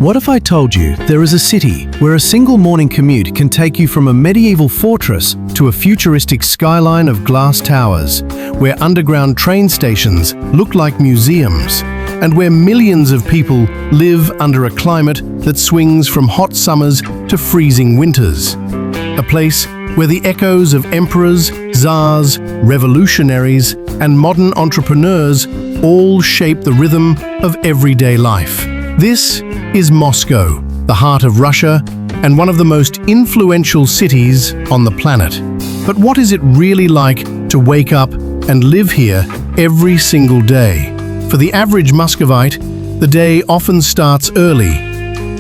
What if I told you there is a city where a single morning commute can take you from a medieval fortress to a futuristic skyline of glass towers, where underground train stations look like museums, and where millions of people live under a climate that swings from hot summers to freezing winters? A place where the echoes of emperors, czars, revolutionaries, and modern entrepreneurs all shape the rhythm of everyday life. This is Moscow, the heart of Russia and one of the most influential cities on the planet. But what is it really like to wake up and live here every single day? For the average Muscovite, the day often starts early.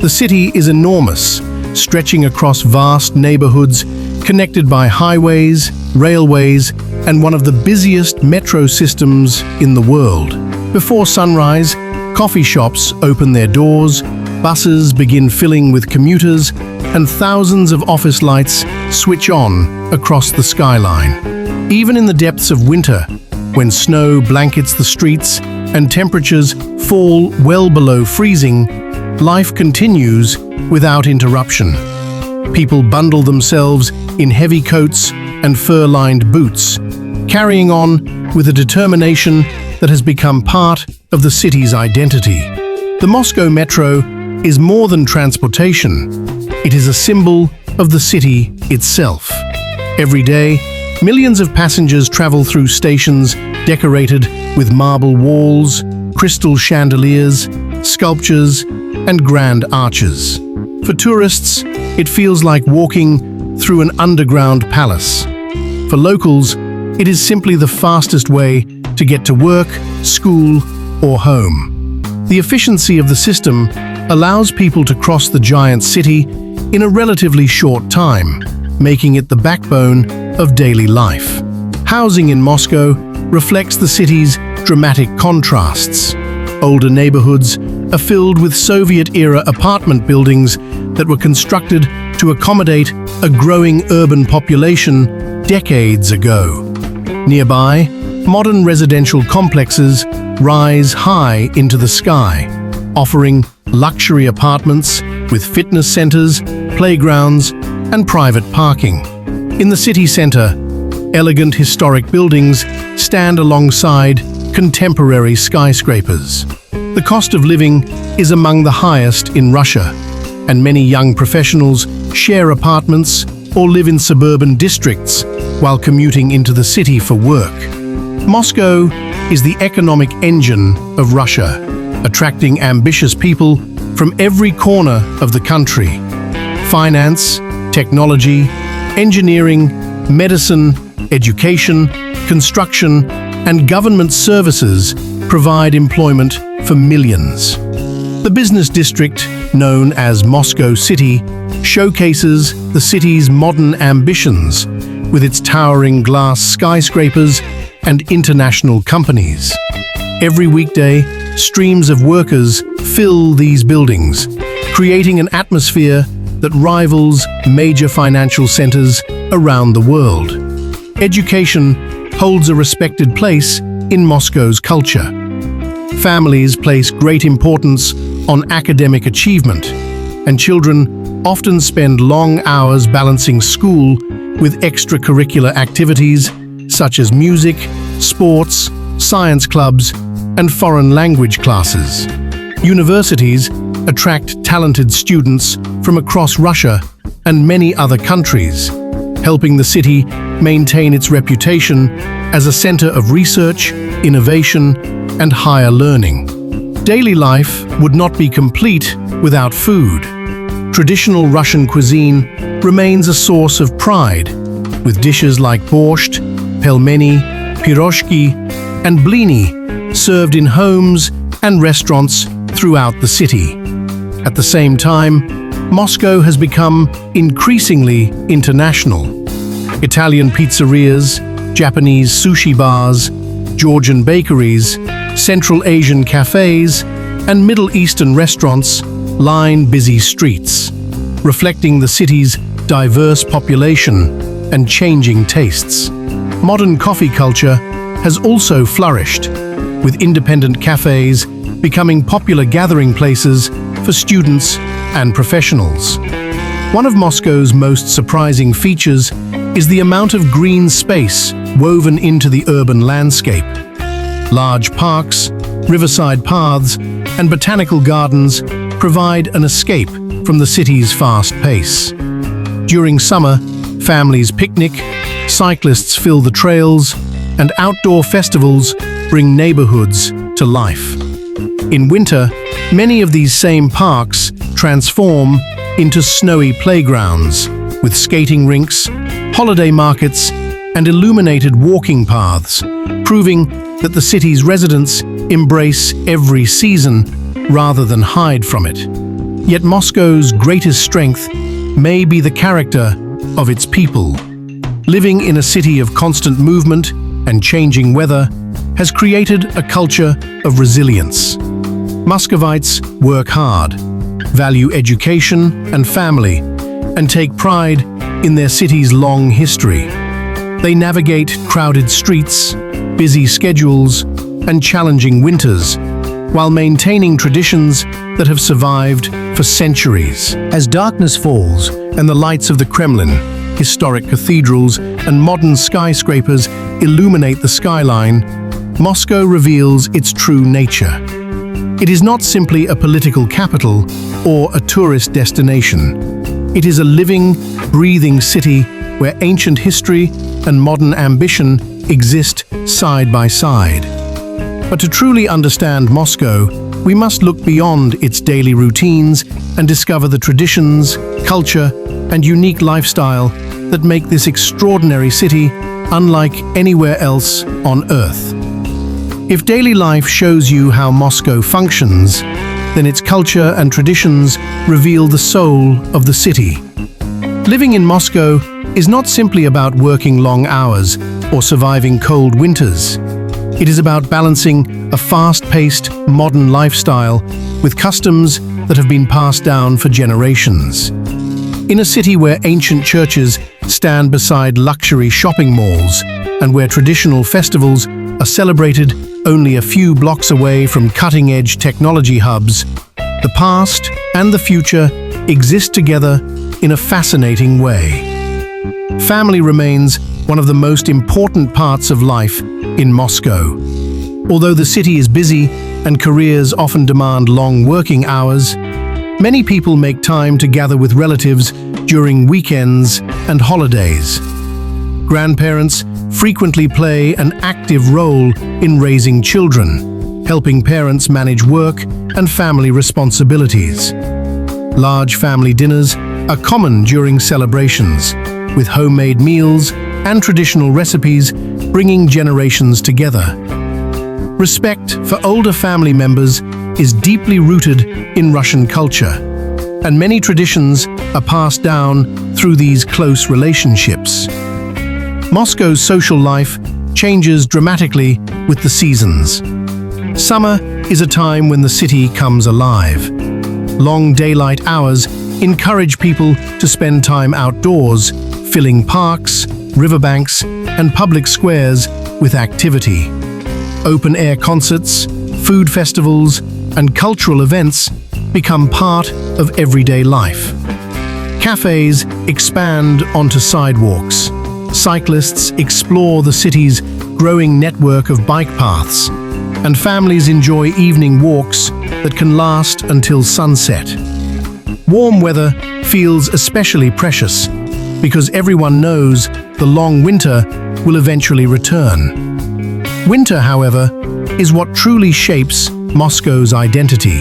The city is enormous, stretching across vast neighborhoods, connected by highways, railways, and one of the busiest metro systems in the world. Before sunrise, coffee shops open their doors, buses begin filling with commuters, and thousands of office lights switch on across the skyline. Even in the depths of winter, when snow blankets the streets and temperatures fall well below freezing, life continues without interruption. People bundle themselves in heavy coats and fur-lined boots, carrying on with a determination that has become part of the city's identity. The Moscow Metro is more than transportation. It is a symbol of the city itself. Every day, millions of passengers travel through stations decorated with marble walls, crystal chandeliers, sculptures, and grand arches. For tourists, it feels like walking through an underground palace. For locals, it is simply the fastest way to get to work, school, or home. The efficiency of the system allows people to cross the giant city in a relatively short time, making it the backbone of daily life. Housing in Moscow reflects the city's dramatic contrasts. Older neighborhoods are filled with Soviet-era apartment buildings that were constructed to accommodate a growing urban population decades ago. Nearby, modern residential complexes rise high into the sky, offering luxury apartments with fitness centers, playgrounds, and private parking. In the city center, elegant historic buildings stand alongside contemporary skyscrapers. The cost of living is among the highest in Russia, and many young professionals share apartments or live in suburban districts while commuting into the city for work. Moscow is the economic engine of Russia, attracting ambitious people from every corner of the country. Finance, technology, engineering, medicine, education, construction, and government services provide employment for millions. The business district, known as Moscow City, showcases the city's modern ambitions with its towering glass skyscrapers and international companies. Every weekday, streams of workers fill these buildings, creating an atmosphere that rivals major financial centers around the world. Education holds a respected place in Moscow's culture. Families place great importance on academic achievement, and children often spend long hours balancing school with extracurricular activities such as music, sports, science clubs, and foreign language classes. Universities attract talented students from across Russia and many other countries, helping the city maintain its reputation as a center of research, innovation, and higher learning. Daily life would not be complete without food. Traditional Russian cuisine remains a source of pride, with dishes like borscht, pelmeni, piroshki, and blini served in homes and restaurants throughout the city. At the same time, Moscow has become increasingly international. Italian pizzerias, Japanese sushi bars, Georgian bakeries, Central Asian cafes, and Middle Eastern restaurants line busy streets, reflecting the city's diverse population and changing tastes. Modern coffee culture has also flourished, with independent cafes becoming popular gathering places for students and professionals. One of Moscow's most surprising features is the amount of green space woven into the urban landscape. Large parks, riverside paths, and botanical gardens provide an escape from the city's fast pace. During summer, families picnic, cyclists fill the trails, and outdoor festivals bring neighborhoods to life. In winter, many of these same parks transform into snowy playgrounds with skating rinks, holiday markets, and illuminated walking paths, proving that the city's residents embrace every season rather than hide from it. Yet Moscow's greatest strength may be the character of its people. Living in a city of constant movement and changing weather has created a culture of resilience. Muscovites work hard, value education and family, and take pride in their city's long history. They navigate crowded streets, busy schedules, and challenging winters, while maintaining traditions that have survived for centuries. As darkness falls and the lights of the Kremlin, historic cathedrals, and modern skyscrapers illuminate the skyline, Moscow reveals its true nature. It is not simply a political capital or a tourist destination. It is a living, breathing city where ancient history and modern ambition exist side by side. But to truly understand Moscow, we must look beyond its daily routines and discover the traditions, culture, and unique lifestyle that make this extraordinary city unlike anywhere else on Earth. If daily life shows you how Moscow functions, then its culture and traditions reveal the soul of the city. Living in Moscow is not simply about working long hours or surviving cold winters. It is about balancing a fast-paced, modern lifestyle with customs that have been passed down for generations. In a city where ancient churches stand beside luxury shopping malls and where traditional festivals are celebrated only a few blocks away from cutting-edge technology hubs, the past and the future exist together in a fascinating way. Family remains one of the most important parts of life in Moscow. Although the city is busy and careers often demand long working hours, many people make time to gather with relatives during weekends and holidays. Grandparents frequently play an active role in raising children, helping parents manage work and family responsibilities. Large family dinners are common during celebrations, with homemade meals and traditional recipes bringing generations together. Respect for older family members is deeply rooted in Russian culture, and many traditions are passed down through these close relationships. Moscow's social life changes dramatically with the seasons. Summer is a time when the city comes alive. Long daylight hours encourage people to spend time outdoors, filling parks, riverbanks, and public squares with activity. Open-air concerts, food festivals, and cultural events become part of everyday life. Cafes expand onto sidewalks. Cyclists explore the city's growing network of bike paths, and families enjoy evening walks that can last until sunset. Warm weather feels especially precious because everyone knows the long winter will eventually return. Winter, however, is what truly shapes Moscow's identity.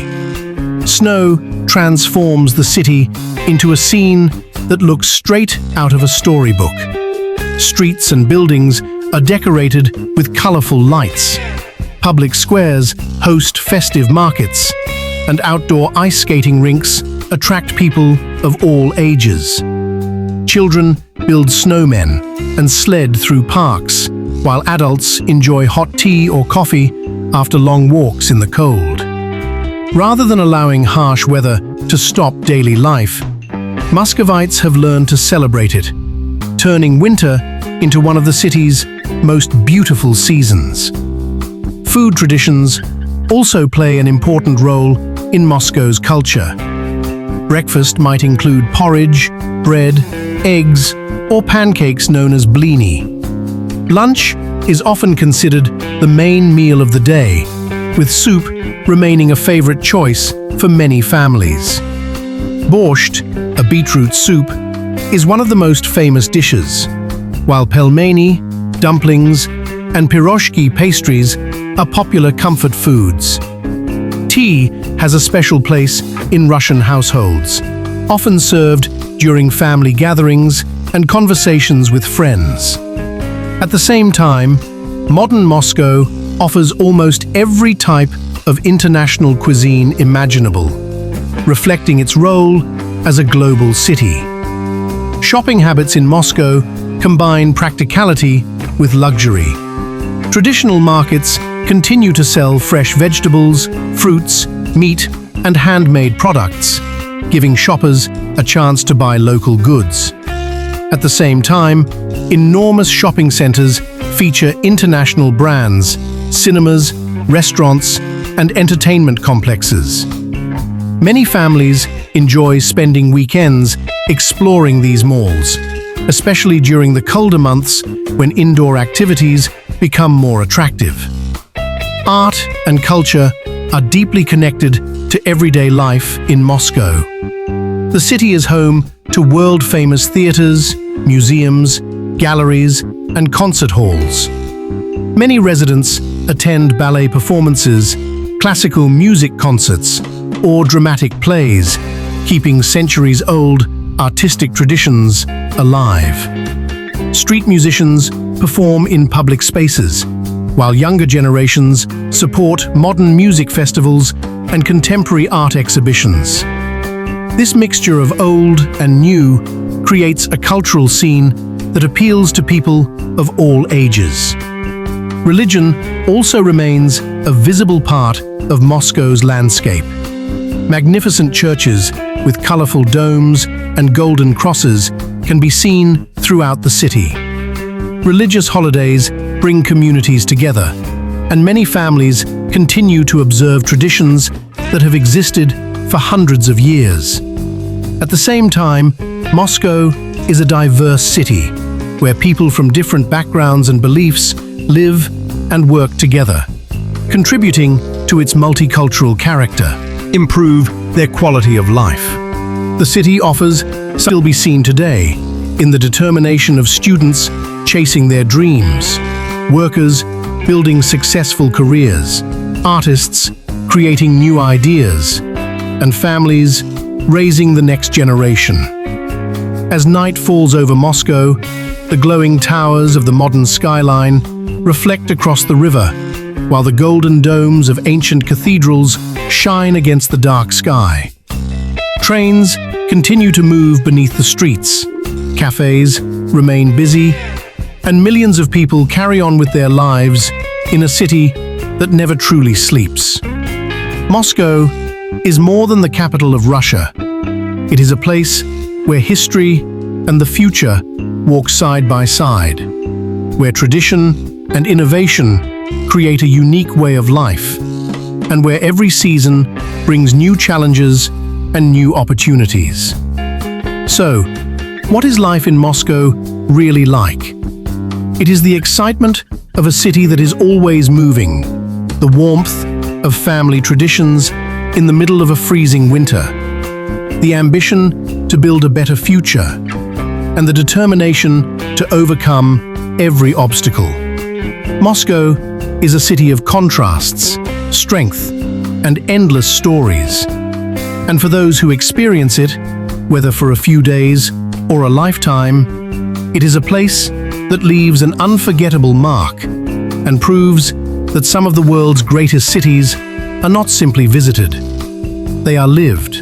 Snow transforms the city into a scene that looks straight out of a storybook. Streets and buildings are decorated with colorful lights. Public squares host festive markets, and outdoor ice skating rinks attract people of all ages. Children build snowmen and sled through parks, while adults enjoy hot tea or coffee after long walks in the cold. Rather than allowing harsh weather to stop daily life, Muscovites have learned to celebrate it, turning winter into one of the city's most beautiful seasons. Food traditions also play an important role in Moscow's culture. Breakfast might include porridge, bread, eggs, or pancakes known as blini. Lunch is often considered the main meal of the day, with soup remaining a favorite choice for many families. Borscht, a beetroot soup, is one of the most famous dishes, while pelmeni, dumplings, and piroshki pastries are popular comfort foods. Tea has a special place in Russian households, often served during family gatherings and conversations with friends. At the same time, modern Moscow offers almost every type of international cuisine imaginable, reflecting its role as a global city. Shopping habits in Moscow combine practicality with luxury. Traditional markets continue to sell fresh vegetables, fruits, meat, and handmade products, giving shoppers a chance to buy local goods. At the same time, enormous shopping centers feature international brands, cinemas, restaurants, and entertainment complexes. Many families enjoy spending weekends exploring these malls, especially during the colder months when indoor activities become more attractive. Art and culture are deeply connected to everyday life in Moscow. The city is home to world-famous theaters, museums, galleries, and concert halls. Many residents attend ballet performances, classical music concerts, or dramatic plays, keeping centuries-old artistic traditions alive. Street musicians perform in public spaces, while younger generations support modern music festivals and contemporary art exhibitions. This mixture of old and new creates a cultural scene that appeals to people of all ages. Religion also remains a visible part of Moscow's landscape. Magnificent churches with colorful domes and golden crosses can be seen throughout the city. Religious holidays bring communities together, and many families continue to observe traditions that have existed for hundreds of years. At the same time, Moscow is a diverse city where people from different backgrounds and beliefs live and work together, contributing to its multicultural character, improve their quality of life. The city offers still be seen today in the determination of students chasing their dreams, workers building successful careers, artists creating new ideas, and families raising the next generation. As night falls over Moscow, the glowing towers of the modern skyline reflect across the river, while the golden domes of ancient cathedrals shine against the dark sky. Trains continue to move beneath the streets, cafes remain busy, and millions of people carry on with their lives in a city that never truly sleeps. Moscow is more than the capital of Russia. It is a place where history and the future walk side by side, where tradition and innovation create a unique way of life, and where every season brings new challenges and new opportunities. So, what is life in Moscow really like? It is the excitement of a city that is always moving, the warmth of family traditions in the middle of a freezing winter, the ambition to build a better future, and the determination to overcome every obstacle. Moscow is a city of contrasts, strength, and endless stories. And for those who experience it, whether for a few days or a lifetime, it is a place that leaves an unforgettable mark and proves that some of the world's greatest cities are not simply visited. They are lived.